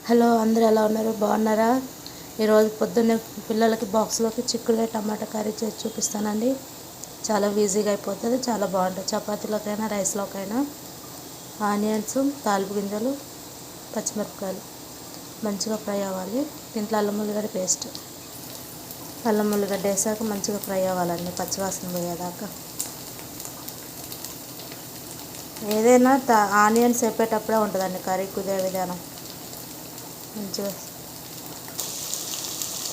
Hello, అందరూ ఎలా ఉన్నారు? బాగున్నారా? ఈరోజు పొద్దున్నే పిల్లలకి బాక్స్లోకి చిక్కుడుకాయ టమాటా కర్రీ చేసి చూపిస్తానండి. చాలా ఈజీగా అయిపోతుంది, చాలా బాగుంటుంది. చపాతీలోకైనా రైస్లోకైనా. ఆనియన్స్, తాలింపు గింజలు, పచ్చిమిరపకాయలు మంచిగా ఫ్రై అవ్వాలి. దీంట్లో అల్లం ఉల్లిగడ్డ పేస్ట్, అల్లం ఉల్లిగడ్డ వేసాక మంచిగా ఫ్రై అవ్వాలండి, పచ్చివాసన పోయేదాకా. ఏదైనా ఆనియన్స్ వేపేటప్పుడే ఉంటుందండి కర్రీ కుదిరే విధానం. మంచిగా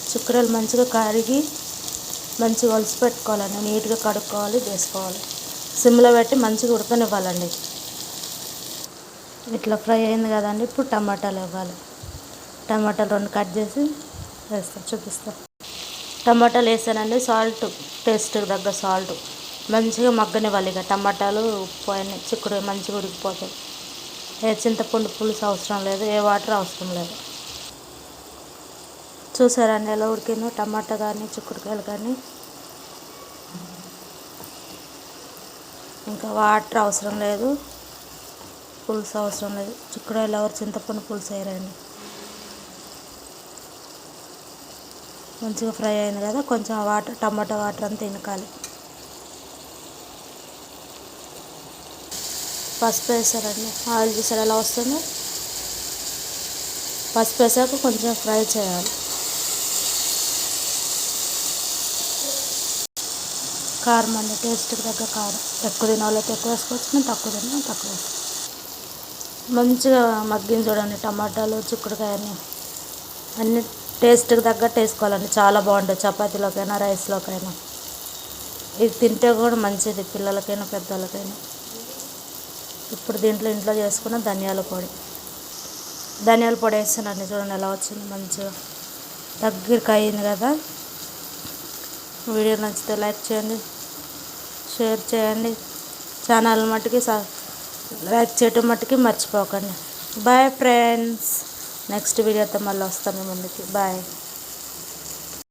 చిక్కుడులు మంచిగా కడిగి మంచిగా ఒలిసి పెట్టుకోవాలండి. నీట్గా కడుక్కోవాలి, వేసుకోవాలి. సిమ్లో పెట్టి మంచిగా ఉడకనివ్వాలండి. ఇట్లా ఫ్రై అయింది కదండి. ఇప్పుడు టమాటాలు ఇవ్వాలి. టమాటాలు 2 కట్ చేసి చూపిస్తాను. టమాటాలు వేసానండి. సాల్ట్, టేస్ట్కి తగ్గ సాల్ట్ మంచిగా మగ్గనివ్వాలి. ఇక టమాటాలు ఉప్పు అన్నీ చిక్కుడు మంచిగా ఉడికిపోతాయి. చింతపండు పులుసు అవసరం లేదు, ఏ వాటర్ అవసరం లేదు. చూసారండి ఎలా ఉడికిందో టమాటా కానీ చిక్కుడుకాయలు కానీ. ఇంకా వాటర్ అవసరం లేదు, పులుసు అవసరం లేదు. చిక్కుడుకాయలు ఎవరు చింతపండు పులుసు వేయరండి. మంచిగా ఫ్రై అయింది కదా, కొంచెం వాటర్ టమాటా వాటర్ అంతా ఇనకాలి. పసుపు వేసారండి. ఆయిల్ చూసారు ఎలా వస్తుందో. పసుపు వేసాక కొంచెం ఫ్రై చేయాలి. కారం అండి, టేస్ట్కి తగ్గ కారం. ఎక్కువ తినే వాళ్ళైతే ఎక్కువ వేసుకోవచ్చు, మేము తక్కువ తిన్నాం తక్కువ వేసుకోవచ్చు. మంచిగా మగ్గింది చూడండి టమాటాలు చిక్కుడుకాయని. అన్ని టేస్ట్కి తగ్గట్టు వేసుకోవాలండి. చాలా బాగుంటుంది చపాతీలోకైనా రైస్లోకైనా. ఇది తింటే కూడా మంచిది పిల్లలకైనా పెద్దలకైనా. ఇప్పుడు ఇంట్లో చేసుకున్న ధనియాల పొడి వేస్తానండి. చూడండి ఎలా వచ్చింది, మంచిగా దగ్గరికి అయింది కదా. వీడియో నచ్చితే లైక్ చేయండి, షేర్ చేయండి. ఛానల్ మట్టుకి లైక్ చేయటం మట్టుకి మర్చిపోకండి. Bye friends. నెక్స్ట్ వీడియోతో మళ్ళీ వస్తాను ముందుకి. బాయ్.